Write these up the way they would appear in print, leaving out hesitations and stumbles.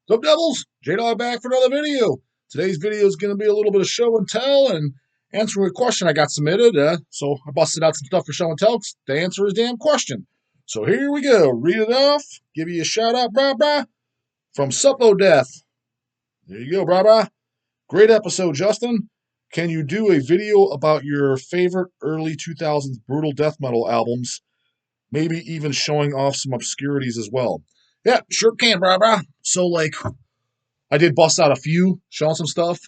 What's up, Devils? J-Dog back for another video. Today's video is going to be a little bit of show and tell and answering a question I got submitted. So I busted out some stuff for show and tell to answer his damn question. So here we go. Read it off. Give you a shout out, brah brah, from Suppo Death. There you go, brah brah. Great episode, Justin. Can you do a video about your favorite early 2000s brutal death metal albums? Maybe even showing off some obscurities as well. Yeah, sure can, brah brah. So, I did bust out a few, showing some stuff,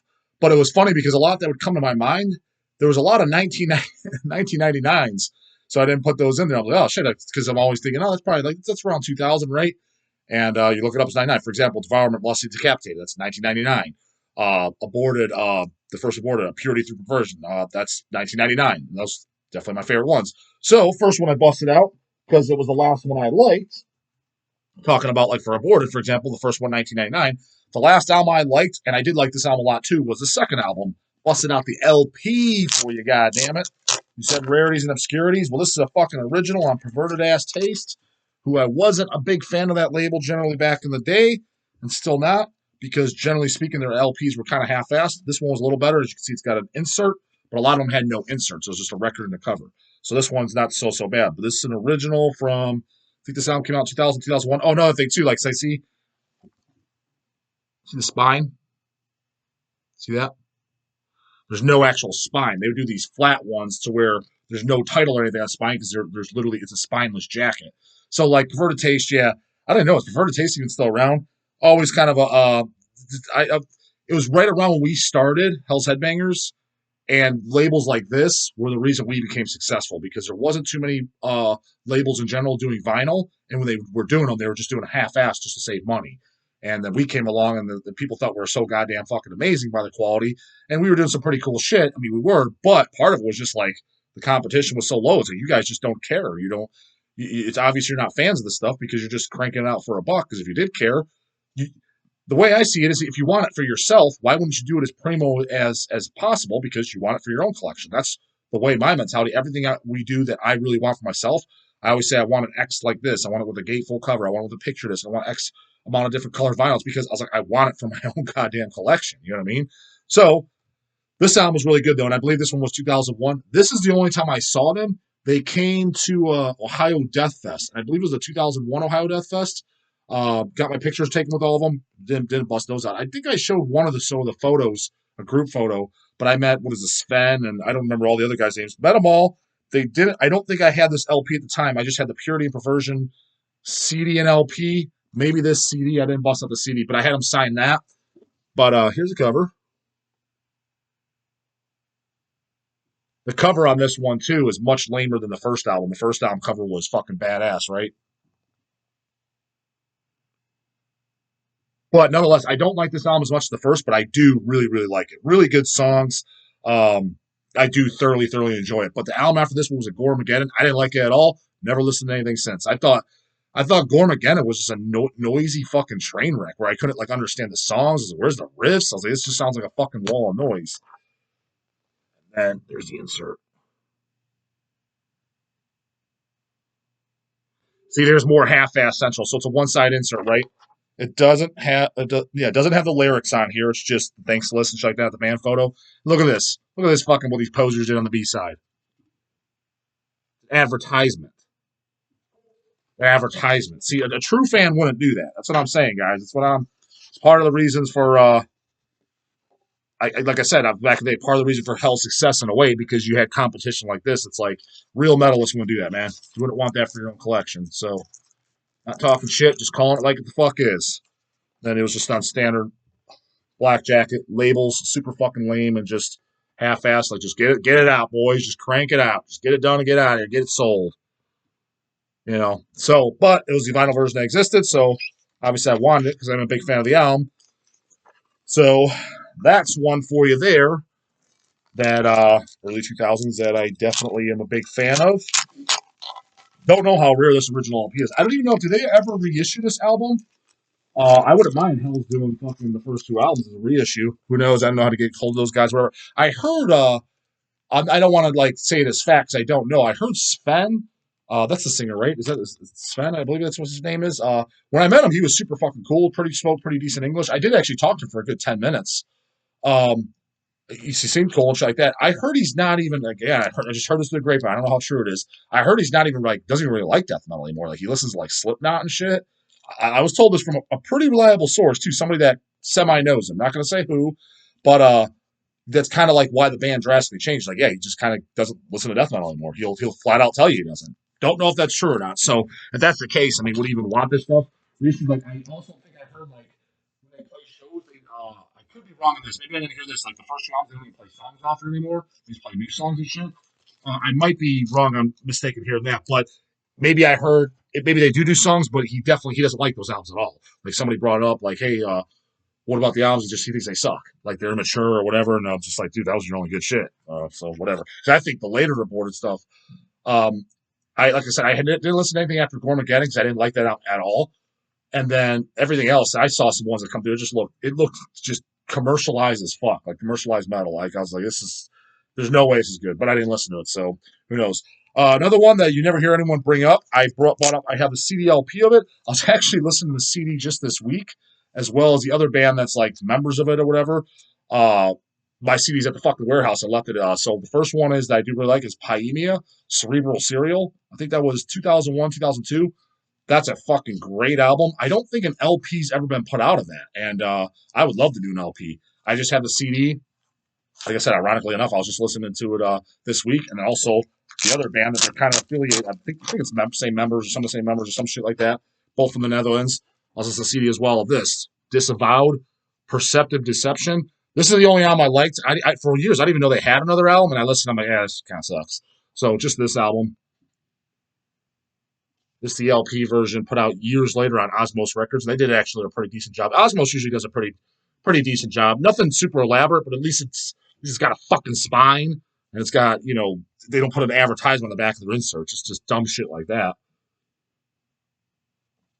but it was funny because a lot that would come to my mind, there was a lot of 1999s, so I didn't put those in there. I'm like, oh, shit, because I'm always thinking, oh, that's probably, that's around 2000, right? And you look it up, it's 99. For example, Devourment, Lusty, Decapitated, that's 1999. Aborted, the first Aborted, Purity Through Perversion, that's 1999. Those definitely my favorite ones. So, first one I busted out, because it was the last one I liked, talking about for Aborted, for example, the first one, 1999. The last album I liked, and I did like this album a lot too, was the second album. Busting out the LP for you, goddammit. You said rarities and obscurities. Well, this is a fucking original on Perverted Ass Taste, who I wasn't a big fan of that label generally back in the day, and still not, because generally speaking, their LPs were kind of half-assed. This one was a little better. As you can see, it's got an insert, but a lot of them had no inserts. It was just a record and a cover. So this one's not so bad. But this is an original from, I think this album came out in 2000, 2001. Oh, another thing too, I see the spine? See that? There's no actual spine. They would do these flat ones to where there's no title or anything on spine because there's literally, it's a spineless jacket. So Perverted Taste, yeah, I don't know. Is Perverted Taste even still around? Always kind of it was right around when we started Hell's Headbangers, and labels like this were the reason we became successful because there wasn't too many labels in general doing vinyl, and when they were doing them, they were just doing a half-ass just to save money. And then we came along, and the people thought we were so goddamn fucking amazing by the quality, and we were doing some pretty cool shit. I mean, we were, but part of it was just the competition was so low. It's you guys just don't care. You don't. It's obvious you're not fans of this stuff because you're just cranking it out for a buck. Because if you did care, you, the way I see it is if you want it for yourself, why wouldn't you do it as primo as possible? Because you want it for your own collection. That's the way my mentality. Everything we do that I really want for myself, I always say I want an X like this. I want it with a gatefold cover. I want it with a picture of this. I want X amount of different colored vinyls because I was I want it for my own goddamn collection. You know what I mean? So this album was really good though, and I believe this one was 2001. This is the only time I saw them. They came to Ohio Death Fest. I believe it was the 2001 Ohio Death Fest. Got my pictures taken with all of them. Didn't bust those out. I think I showed one of the photos, a group photo, but I met Sven, and I don't remember all the other guys' names. Met them all. They didn't. I don't think I had this LP at the time. I just had the Purity and Perversion CD and LP. Maybe this CD. I didn't bust out the CD, but I had them sign that. But here's the cover. The cover on this one too is much lamer than the first album. The first album cover was fucking badass, right? But nonetheless, I don't like this album as much as the first, but I do really, really like it. Really good songs. I do thoroughly, thoroughly enjoy it. But the album after this one was a Gore-mageddon. I didn't like it at all. Never listened to anything since. I thought Gore-mageddon was just a noisy fucking train wreck where I couldn't understand the songs. Where's the riffs? I was like, this just sounds like a fucking wall of noise. And there's the insert. See, there's more half-ass central, so it's a one-side insert, right? It doesn't have it doesn't have the lyrics on here. It's just thanks list and shit like that. The band photo. Look at this. Look at this fucking what these posers did on the B side. Advertisement. Advertisement. See, a true fan wouldn't do that. That's what I'm saying, guys. It's part of the reasons for like I said, back in the day, part of the reason for Hell's success in a way because you had competition like this. It's real metalists wouldn't do that, man. You wouldn't want that for your own collection. So, not talking shit, just calling it like it the fuck is. Then it was just on standard black jacket labels, super fucking lame and just half-assed. Just get it out, boys. Just crank it out. Just get it done and get out of here. Get it sold. So, but it was the vinyl version that existed, so obviously I wanted it because I'm a big fan of the album. So that's one for you there. That early 2000s that I definitely am a big fan of. Don't know how rare this original LP is. I don't even know, did they ever reissue this album? I wouldn't mind Hell's doing fucking the first two albums as a reissue. Who knows? I don't know how to get hold of those guys. Whatever. I heard. I don't want to say it as facts. I don't know. I heard Sven That's the singer, right? Is Sven? I believe that's what his name is. When I met him, he was super fucking cool. Spoke pretty decent English. I did actually talk to him for a good 10 minutes. Um, he seemed cool and shit like that. I heard he's not even like, yeah, I just heard this through the grapevine. I don't know how true it is. I heard he's not even like, doesn't even really like death metal anymore. Like he listens to like Slipknot and shit. I was told this from a pretty reliable source too, somebody that semi knows him. Not going to say who, but that's kind of like why the band drastically changed. Like, yeah, he just kind of doesn't listen to death metal anymore. He'll flat out tell you he doesn't. Don't know if that's true or not. So if that's the case, I mean, would he even want this stuff? Recently, like, I also think I heard like when they play shows, I could be wrong on this. Maybe I didn't hear this. Like the first few albums, they don't even play songs off it anymore. They just play new songs and shit. I might be wrong. I'm mistaken here and that, but maybe I heard. Maybe they do songs, but he doesn't like those albums at all. Like somebody brought it up, like, hey, what about the albums? And just he thinks they suck, like they're immature or whatever. And I'm just like, dude, that was your only good shit. So whatever. Because I think the later Aborted stuff, like I said, I didn't listen to anything after Gormageddon because I didn't like that at all. And then everything else, I saw some ones that come through. It looked just commercialized as fuck, like commercialized metal. Like I was like, there's no way this is good. But I didn't listen to it, so who knows? Another one that you never hear anyone bring up, I brought up. I have the CD/LP of it. I was actually listening to the CD just this week, as well as the other band that's like members of it or whatever. My CD's at the fucking warehouse. I left it. So the first one is that I do really like is Pyaemia, Cerebral Serial. I think that was 2001, 2002. That's a fucking great album. I don't think an LP's ever been put out of that, and I would love to do an LP. I just have the CD. Like I said, ironically enough, I was just listening to it this week, and then also the other band that they're kind of affiliated. I think it's same members or some of the same members or some shit like that, both from the Netherlands. I was listening to the CD as well of this Disavowed, Perceptive Deception. This is the only album I liked. For years, I didn't even know they had another album, and I listened. I'm like, yeah, this kind of sucks. So just this album. This is the LP version put out years later on Osmos Records, and they did actually a pretty decent job. Osmos usually does a pretty decent job. Nothing super elaborate, but at least it's got a fucking spine, and it's got, they don't put an advertisement on the back of their inserts. It's just dumb shit like that.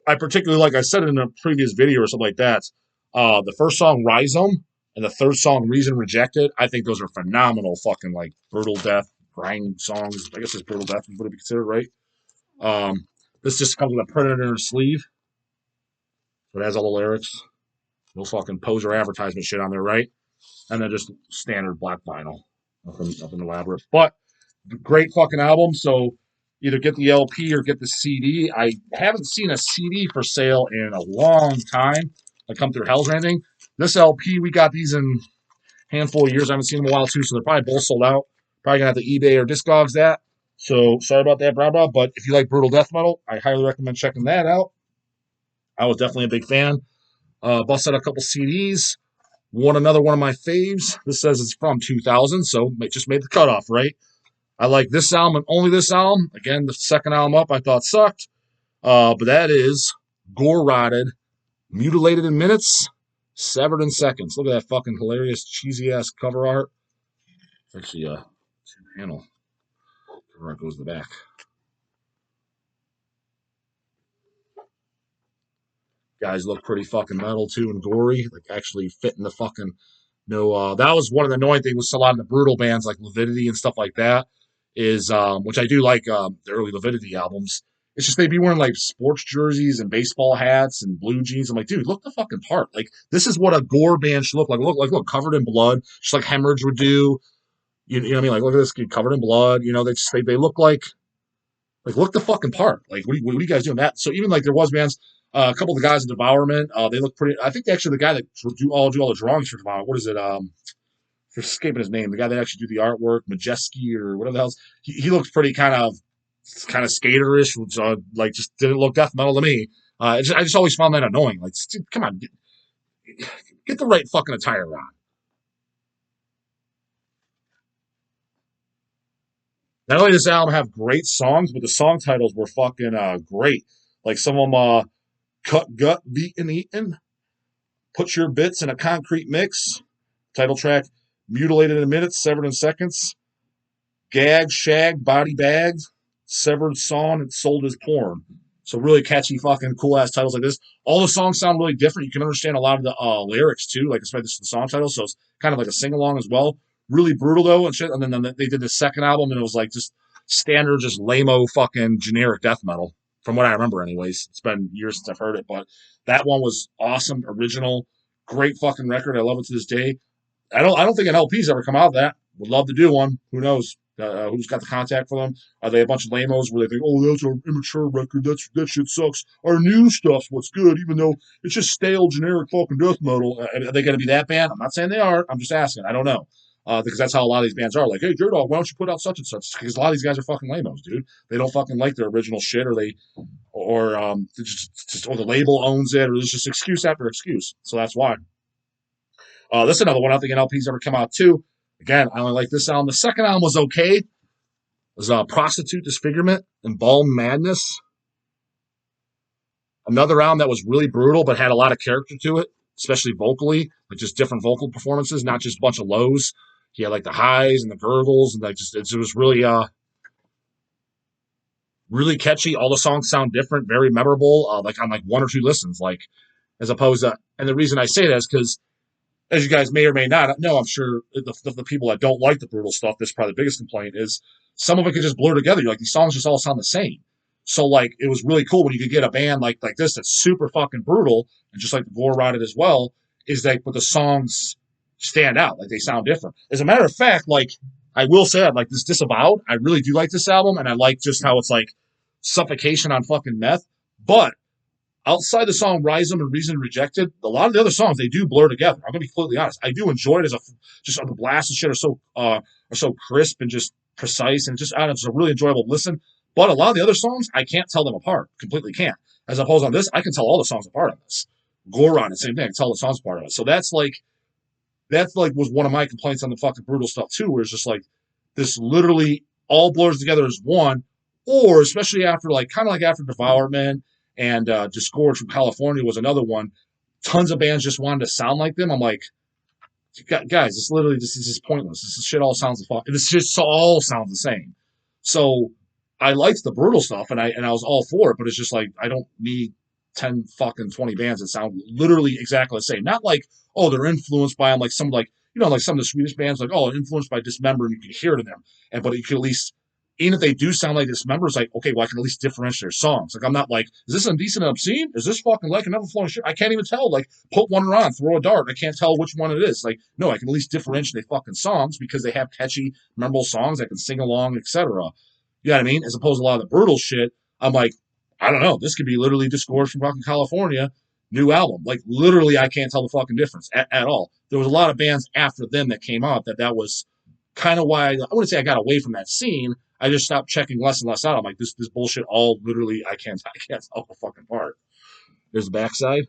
I particularly, like I said in a previous video or something like that, the first song, Rhizome, and the third song, Reason Rejected, I think those are phenomenal fucking, like, brutal death, grind songs. I guess it's brutal death would be considered, right? This just comes with a printed in her sleeve. So it has all the lyrics. No fucking poser advertisement shit on there, right? And then just standard black vinyl. Nothing elaborate. But great fucking album. So either get the LP or get the CD. I haven't seen a CD for sale in a long time. Like come through Hell's or anything. This LP, we got these in a handful of years. I haven't seen them in a while too, so they're probably both sold out. Probably gonna have to eBay or Discogs that. So sorry about that, brah. But if you like brutal death metal, I highly recommend checking that out. I was definitely a big fan. Busted a couple CDs. Another one of my faves. This says it's from 2000, so it just made the cutoff, right? I like this album and only this album. Again, the second album up I thought sucked. But that is Gore Rotted, Mutilated in Minutes, Severed in Seconds. Look at that fucking hilarious, cheesy-ass cover art. It's actually a panel. Cover art goes to the back. Guys look pretty fucking metal too and gory, like actually fitting the fucking that was one of the annoying things with a lot of the brutal bands like Levidity and stuff like that is which I do like the early Levidity albums. It's just they'd be wearing like sports jerseys and baseball hats and blue jeans. I'm like, dude, look the fucking part. Like this is what a gore band should look like. Look covered in blood, just like Hemorrhage would do. You know what I mean? Like look at this kid covered in blood. They look like look the fucking part. Like what are you guys doing that? So even like there was bands. A couple of the guys in Devourment, they look pretty. I think actually the guy that do all the drawings for Devourment. What is it? For escaping his name, the guy that actually do the artwork, Majeski or whatever the hell. He looks pretty kind of skaterish, which like just didn't look death metal to me. I just always found that annoying. Like, come on, get the right fucking attire on. Not only does this album have great songs, but the song titles were fucking great. Like some of them, Cut Gut, Beaten, Eaten, Put Your Bits in a Concrete Mix, title track, Mutilated in Minutes, Severed in Seconds, Gag, Shag, Body Bagged, Severed Sawn, and Sold as Porn. So really catchy, fucking cool-ass titles like this. All the songs sound really different. You can understand a lot of the lyrics, too, like especially the song titles, so it's kind of like a sing-along as well. Really brutal, though, and shit. And then they did the second album, and it was like just standard, just lame-o fucking generic death metal, from what I remember anyways. It's been years since I've heard it, but that one was awesome, original, great fucking record. I love it to this day. I don't think an LP's ever come out of that. Would love to do one. Who knows? Who's got the contact for them? Are they a bunch of lamos where they think, oh, that's our immature record. That shit sucks. Our new stuff's what's good, even though it's just stale, generic fucking death metal. Are they going to be that band? I'm not saying they are. I'm just asking. I don't know. Because that's how a lot of these bands are. Like, hey, J-Dog, why don't you put out such and such? Because a lot of these guys are fucking lamos, dude. They don't fucking like their original shit, or or the label owns it, or there's just excuse after excuse. So that's why. This is another one. I don't think an LP's ever come out too. Again, I only like this album. The second album was okay. It was Prostitute Disfigurement and Ball Madness. Another album that was really brutal, but had a lot of character to it, especially vocally, like just different vocal performances, not just a bunch of lows. He had like the highs and the gurgles, and like it was really really catchy. All the songs sound different, very memorable. Like on like one or two listens, like as opposed to. And the reason I say that is because, as you guys may or may not know, I'm sure the people that don't like the brutal stuff, this is probably the biggest complaint, is some of it could just blur together. You're like, these songs just all sound the same. So, like, it was really cool when you could get a band like this that's super fucking brutal, and just like the Gore-themed as well, is that, but the songs stand out. Like, they sound different. As a matter of fact, like, I will say, like, this Disavowed, I really do like this album, and I like just how it's, like, suffocation on fucking meth. But outside the song Rise Up and Reason Rejected, a lot of the other songs, they do blur together. I'm going to be completely honest. I do enjoy it as just the blasts and shit are so crisp and just precise, and just, I don't know, it's a really enjoyable listen. But a lot of the other songs, I can't tell them apart. Completely can't. As opposed on this, I can tell all the songs apart on this. Goron, the same thing. I can tell the songs apart on it. So that's like was one of my complaints on the fucking brutal stuff too, where it's just like this literally all blurs together as one, or especially after like kind of like after Devourment and Disgorge from California was another one. Tons of bands just wanted to sound like them. I'm like, guys, this is just pointless. This shit all sounds the fuck. This just all sounds the same. So I liked the brutal stuff, and I was all for it. But it's just like I don't need 10 fucking 20 bands that sound literally exactly the same. Not like, oh, they're influenced by them, like some like like some of the Swedish bands, like, oh, influenced by Dismember, and you can hear it in them. But you can at least, even if they do sound like Dismember, it's like, okay, well, I can at least differentiate their songs. Like, I'm not like, is this indecent and obscene? Is this fucking like another flowing shit? I can't even tell. Like, put one on, throw a dart. I can't tell which one it is. Like, no, I can at least differentiate fucking songs because they have catchy, memorable songs I can sing along, etc. You know what I mean? As opposed to a lot of the brutal shit, I'm like, I don't know. This could be literally Disgorge from fucking California, new album. Like, literally, I can't tell the fucking difference at all. There was a lot of bands after them that came out that was kind of why I wouldn't say I got away from that scene. I just stopped checking less and less out. I'm like, this bullshit all literally, I can't tell the fucking part. There's the backside.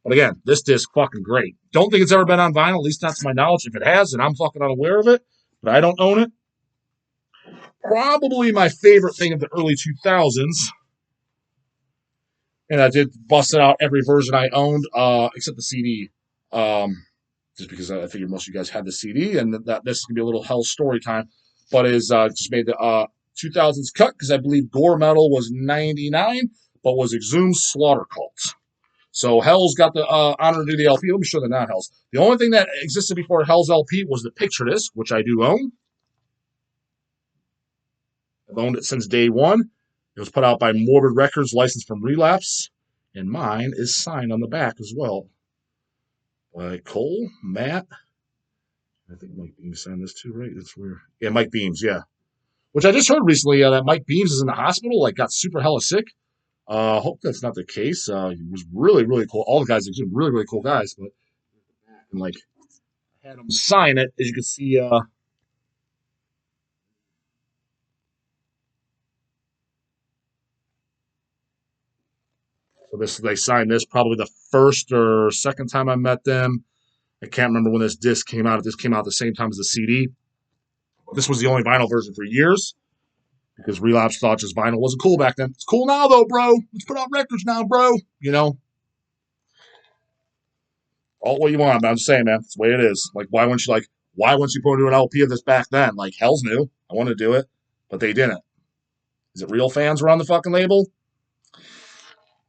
But again, this disc fucking great. Don't think it's ever been on vinyl, at least not to my knowledge. If it has, then I'm fucking unaware of it. But I don't own it. Probably my favorite thing of the early 2000s. And I did bust it out every version I owned, except the CD. Just because I figured most of you guys had the CD, and that this is going to be a little hell story time. But is just made the 2000s cut, because I believe Gore Metal was 99, but was Exhumed Slaughter Cult. So Hell's got the honor to do the LP. Let me show the non-Hells. The only thing that existed before Hell's LP was the picture disc, which I do own. I've owned it since day one. It was put out by Morbid Records, licensed from Relapse, and mine is signed on the back as well by Cole, Matt. I think Mike Beams signed this too, right? That's weird. Yeah, Mike Beams, yeah. Which I just heard recently that Mike Beams is in the hospital, like got super hella sick. Hope that's not the case. He was really, really cool. All the guys are really, really cool guys, but and like I had him sign it, as you can see. So they signed this probably the first or second time I met them. I can't remember when this disc came out. This came out at the same time as the CD. This was the only vinyl version for years because Relapse thought just vinyl wasn't cool back then. It's cool now, though, bro. Let's put out records now, bro. All what you want. I'm just saying, man. It's the way it is. Like, why wouldn't you put into an LP of this back then? Like, Hell's new. I want to do it, but they didn't. Is it real fans were on the fucking label?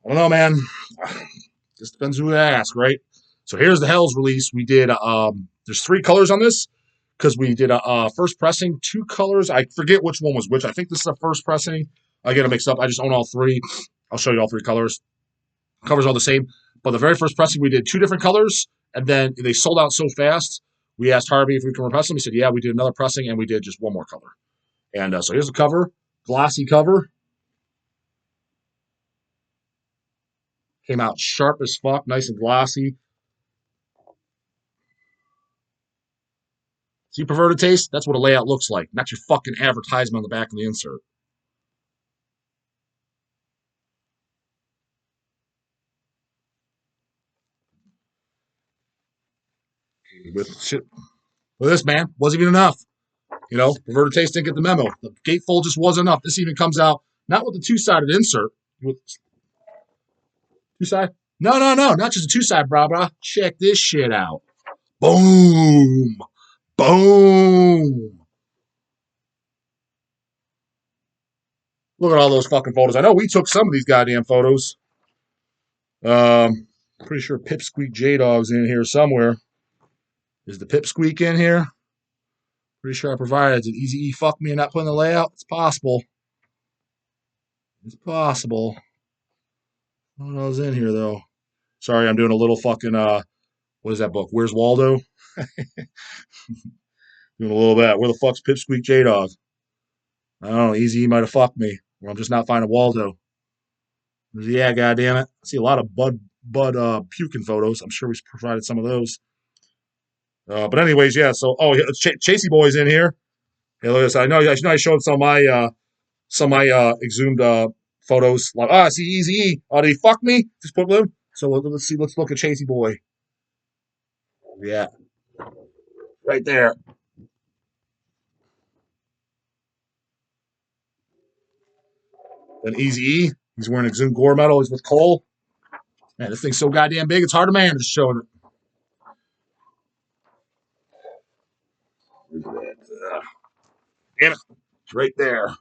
I don't know, man. Just depends who you ask, right? So here's the Hell's release. We did, there's 3 colors on this. because we did a first pressing, 2 colors. I forget which one was which. I think this is a first pressing. I get them mixed up. I just own all 3. I'll show you all 3 colors. Covers all the same. But the very first pressing, we did 2 different colors, and then they sold out so fast. We asked Harvey if we could repress them. He said, yeah, we did another pressing, and we did just 1 more color. And so here's the cover. Glossy cover. Came out sharp as fuck, nice and glossy. See perverted taste? That's what a layout looks like, not your fucking advertisement on the back of the insert. With shit, with this, man, wasn't even enough. You know, perverted taste didn't get the memo. The gatefold just wasn't enough. This even comes out not with the 2-sided insert. With 2-side? No, not just a 2-side, brah. Check this shit out. Boom. Boom. Look at all those fucking photos. I know we took some of these goddamn photos. Pretty sure Pipsqueak J-Dog's in here somewhere. Is the Pipsqueak in here? Pretty sure I provided. Did Easy E fuck me and not put in the layout? It's possible. It's possible. I don't know who's in here, though. Sorry, I'm doing a little fucking, what is that book? Where's Waldo? Doing a little bit. Where the fuck's Pipsqueak J-Dog? I don't know. Easy E might have fucked me. Or I'm just not finding Waldo. Yeah, goddammit. I see a lot of Bud puking photos. I'm sure we provided some of those. But anyways, yeah. So, Chasey Boy's in here. Hey, look at this. I know I showed some of my exhumed photos. Like, I see Easy E. Oh, did he fuck me? Just put them. So let's see. Let's look at Chasey Boy. Yeah, right there. Then Easy E. He's wearing exhumed gore medal. He's with Cole. Man, this thing's so goddamn big. It's hard to manage. Showing it. Damn it. It's right there.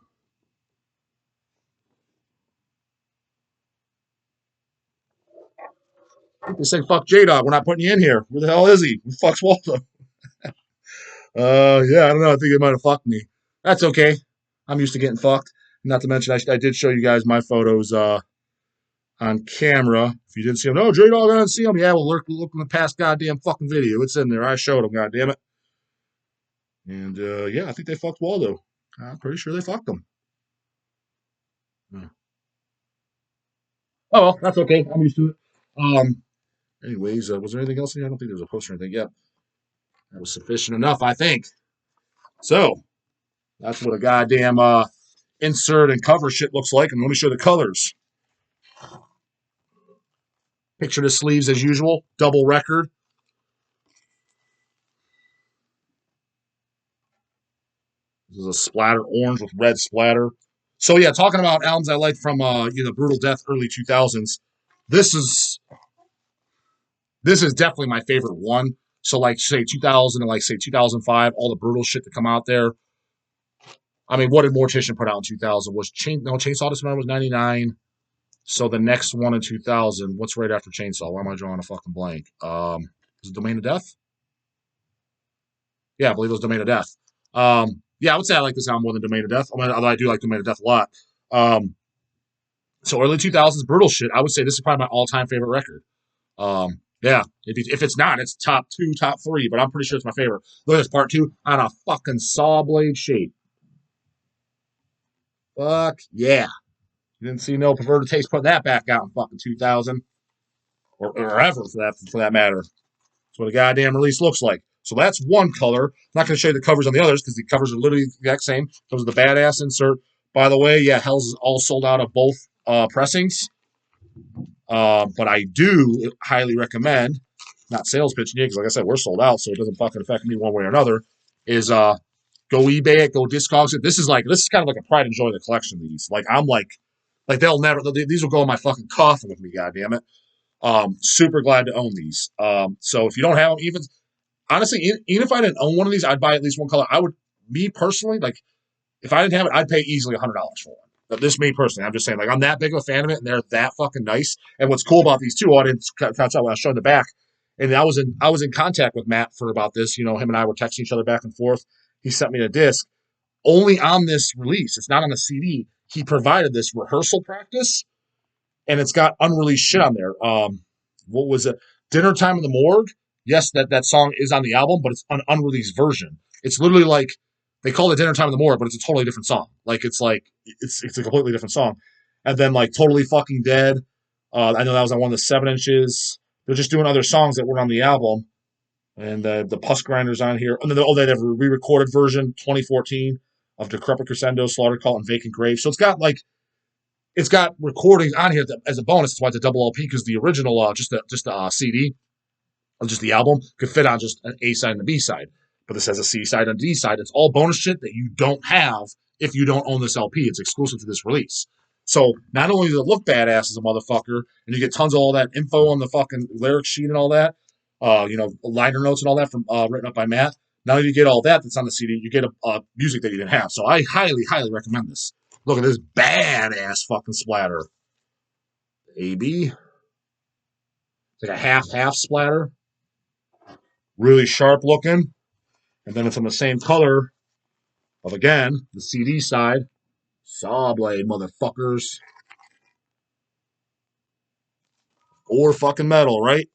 They say, fuck J-Dog. We're not putting you in here. Where the hell is he? Who fucks Waldo? Yeah, I don't know. I think they might have fucked me. That's okay. I'm used to getting fucked. Not to mention, I did show you guys my photos on camera. If you didn't see them, no, J-Dog, I didn't see them. Yeah, well, look in the past goddamn fucking video. It's in there. I showed them, goddamn it. And, yeah, I think they fucked Waldo. I'm pretty sure they fucked him. Oh, well, that's okay. I'm used to it. Anyways, was there anything else in here? I don't think there was a poster or anything. Yep. That was sufficient enough, I think. So, that's what a goddamn insert and cover shit looks like. And let me show the colors. Picture the sleeves as usual. Double record. This is a splatter orange with red splatter. So yeah, talking about albums I like from Brutal Death early 2000s. This is definitely my favorite one. So like say 2000 and like say 2005, all the brutal shit that come out there. I mean, what did Mortician put out in 2000? Chainsaw Dismember was 99. So the next one in 2000, what's right after Chainsaw? Why am I drawing a fucking blank? Is it Domain of Death? Yeah, I believe it was Domain of Death. Yeah, I would say I like this album more than Domain of Death, although I do like Domain of Death a lot. So early 2000s brutal shit. I would say this is probably my all-time favorite record. Yeah, if it's not, it's top 2, top 3, but I'm pretty sure it's my favorite. Look at this, part 2 on a fucking saw blade shape. Fuck yeah. You didn't see no perverted taste putting that back out in fucking 2000 or ever for that matter. That's what a goddamn release looks like. So that's one color. I'm not going to show you the covers on the others because the covers are literally the exact same. Those are the badass insert. By the way, yeah, Hell's is all sold out of both pressings. But I do highly recommend, not sales pitching you, because like I said, we're sold out, so it doesn't fucking affect me one way or another, is go eBay it, go Discogs it. This is kind of like a pride and joy of the collection of these. Like I'm like these will go in my fucking coffin with me, goddammit. Super glad to own these. So if you don't have them, even honestly, even if I didn't own one of these, I'd buy at least one color. Me personally, like if I didn't have it, I'd pay easily $100 for one. This me personally, I'm just saying, like I'm that big of a fan of it, and they're that fucking nice. And what's cool about these two audience cuts out when I was showing the back And I was in contact with Matt for about this. You know, him and I were texting each other back and forth. He sent me the disc. Only on this release, it's not on the CD. He provided this rehearsal practice, and it's got unreleased shit on there. What was it? Dinner Time in the Morgue. Yes, that song is on the album, but it's an unreleased version. It's literally like they call it Dinner Time in the Morgue, but it's a totally different song. It's a completely different song. And then like Totally Fucking Dead. I know that was on one of the 7-inches. They're just doing other songs that weren't on the album. And the Pus Grinders on here. And then they have a re-recorded version, 2014, of Decrepit Crescendo, Slaughter Cult, and Vacant Grave. So it's got recordings on here as a bonus. That's why it's a double LP, because the original, just the CD, or just the album, could fit on just an A side and a B side. But this has a C side and a D side. It's all bonus shit that you don't have if you don't own this LP. It's exclusive to this release. So not only does it look badass as a motherfucker, and you get tons of all that info on the fucking lyric sheet and all that, liner notes and all that from written up by Matt. Now you get all that's on the CD. You get a music that you didn't have. So I highly, highly recommend this. Look at this badass fucking splatter. AB. It's like a half splatter. Really sharp looking. And then it's in the same color of, again, the CD side. Saw blade, motherfuckers. Or fucking metal, right?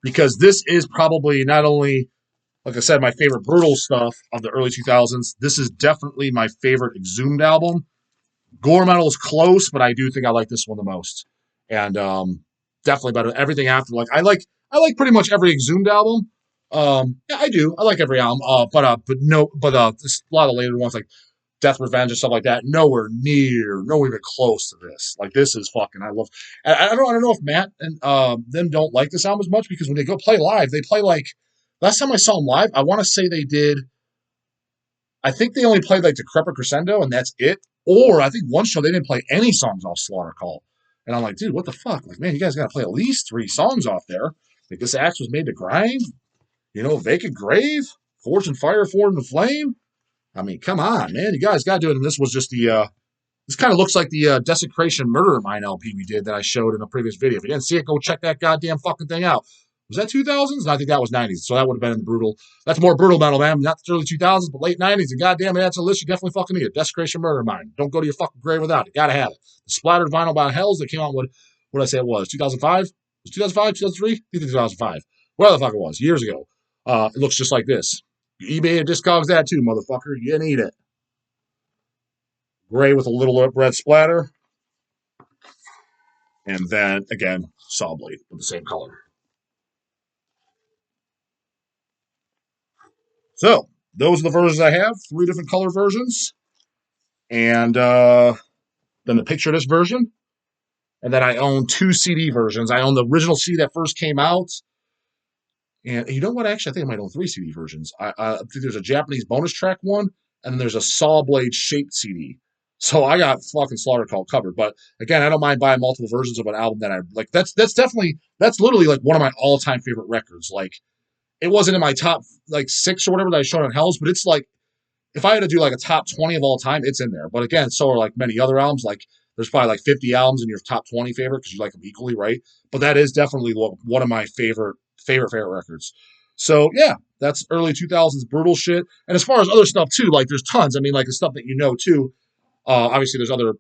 Because this is probably not only, like I said, my favorite brutal stuff of the early 2000s. This is definitely my favorite Exhumed album. Gore metal is close, but I do think I like this one the most. And definitely better than everything after. Like I like pretty much every Exhumed album. Yeah, I do. I like every album. But a lot of later ones like Death Revenge and stuff like that, nowhere even close to this. Like this is fucking. I don't know if Matt and them don't like this album as much, because when they go play live, they play like last time I saw them live. I want to say they did. I think they only played like Decrepit Crescendo and that's it. Or I think one show they didn't play any songs off Slaughter Cult. And I'm like, dude, what the fuck? Like, man, you guys got to play at least 3 songs off there. Like this axe was made to grind. Vacant Grave, Forged in Fire, Forged in Flame. I mean, come on, man. You guys got to do it. And this was just this kind of looks like the Desecration Murder Mine LP we did that I showed in a previous video. If you didn't see it, go check that goddamn fucking thing out. Was that 2000s? I think that was 90s. So that would have been in the brutal. That's more brutal metal, man. Not the early 2000s, but late 90s. And goddamn it, that's a list you definitely fucking need. Desecration Murder Mine. Don't go to your fucking grave without it. Gotta have it. The splattered vinyl by Hells that came out with, what did I say it was? 2005? Was it 2005? 2003? I think 2005. Whatever the fuck it was. Years ago. It looks just like this. eBay and Discogs that too, motherfucker. You need it. Gray with a little red splatter. And then, again, saw blade with the same color. So, those are the versions I have. 3 different color versions. And then the picture of this version. And then I own 2 CD versions. I own the original CD that first came out. And you know what? Actually, I think I might own 3 CD versions. I think there's a Japanese bonus track one, and then there's a saw blade shaped CD. So I got fucking Slaughter Cult covered. But again, I don't mind buying multiple versions of an album that I like. That's literally like one of my all-time favorite records. Like, it wasn't in my top like 6 or whatever that I showed on Hells, but it's like, if I had to do like a top 20 of all time, it's in there. But again, so are like many other albums. Like, there's probably like 50 albums in your top 20 favorite because you like them equally, right? But that is definitely one of my favorite records. So yeah, that's early 2000s brutal shit. And as far as other stuff too, like there's tons. I mean, like the stuff that too. Obviously, there's other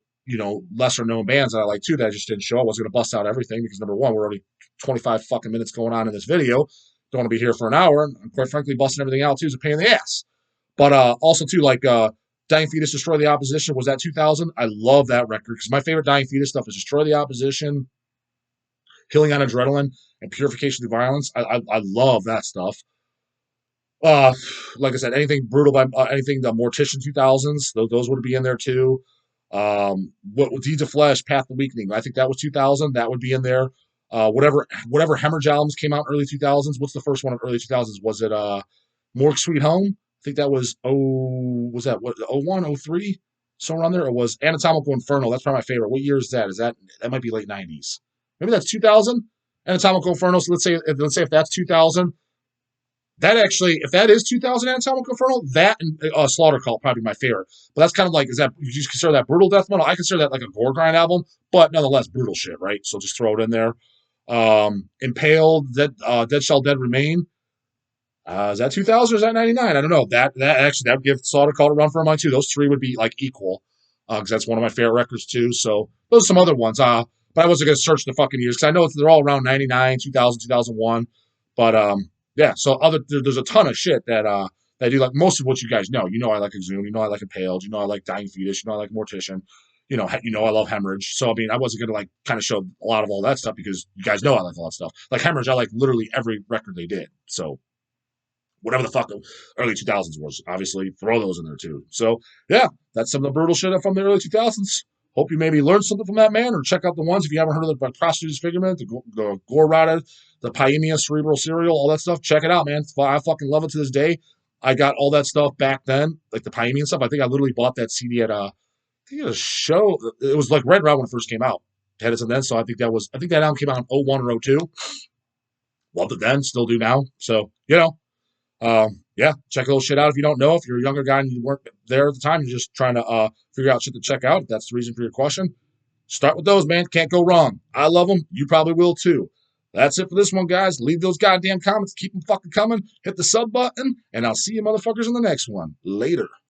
lesser known bands that I like too that I just didn't show. I wasn't gonna bust out everything because number one, we're already 25 fucking minutes going on in this video. Don't want to be here for an hour, and quite frankly, busting everything out too is a pain in the ass. But also too, like Dying Fetus, Destroy the Opposition, was that 2000? I love that record because my favorite Dying Fetus stuff is Destroy the Opposition, Healing on Adrenaline, and Purification through Violence. I love that stuff. Like I said, anything brutal by anything the Mortician 2000s, those would be in there too. What Deeds of Flesh, Path of Weakening, I think that was 2000. That would be in there. Whatever Hemorrhage albums came out in early 2000s. What's the first one in early 2000s? Was it Morgue Sweet Home? I think that was 01, 03, somewhere around there. Or was Anatomical Inferno? That's probably my favorite. What year is that? That might be late 90s? Maybe that's 2000. Anatomical Inferno. So let's say if that's 2000. That actually, if that is 2000 Anatomical Inferno, that and Slaughter Cult probably my favorite. But that's kind of like, you just consider that brutal death metal? I consider that like a gore grind album, but nonetheless brutal shit, right? So just throw it in there. Impaled, Dead Shall Dead Remain. Is that 2000 or is that 99? I don't know. That would give Slaughter Cult a run for mine too. Those three would be like equal, because that's one of my favorite records too. So those are some other ones. But I wasn't gonna search the fucking years because I know they're all around 99, 2000, 2001. But yeah. So there's a ton of shit that I do like. Most of what you guys know. You know I like Exhumed. You know I like Impaled. You know I like Dying Fetus. You know I like Mortician. I love Hemorrhage. So I mean, I wasn't gonna like kind of show a lot of all that stuff because you guys know I like a lot of stuff. Like Hemorrhage, I like literally every record they did. So whatever the fuck early 2000s was. Obviously, throw those in there too. So, yeah, that's some of the brutal shit from the early 2000s. Hope you maybe learned something from that man, or check out the ones if you haven't heard of the Prostitute's Figurement, the Gore-themed, the Pyaemia Cerebral Serial, all that stuff. Check it out, man. I fucking love it to this day. I got all that stuff back then, like the Pyaemia and stuff. I think I literally bought that CD at a show. It was like right around when it first came out. Had it since then, so I think that album came out in 01 or 02. Loved it then, still do now. So, yeah, check those shit out if you don't know. If you're a younger guy and you weren't there at the time, you're just trying to figure out shit to check out. If that's the reason for your question, start with those, man. Can't go wrong. I love them. You probably will too. That's it for this one, guys. Leave those goddamn comments. Keep them fucking coming. Hit the sub button, and I'll see you motherfuckers in the next one. Later.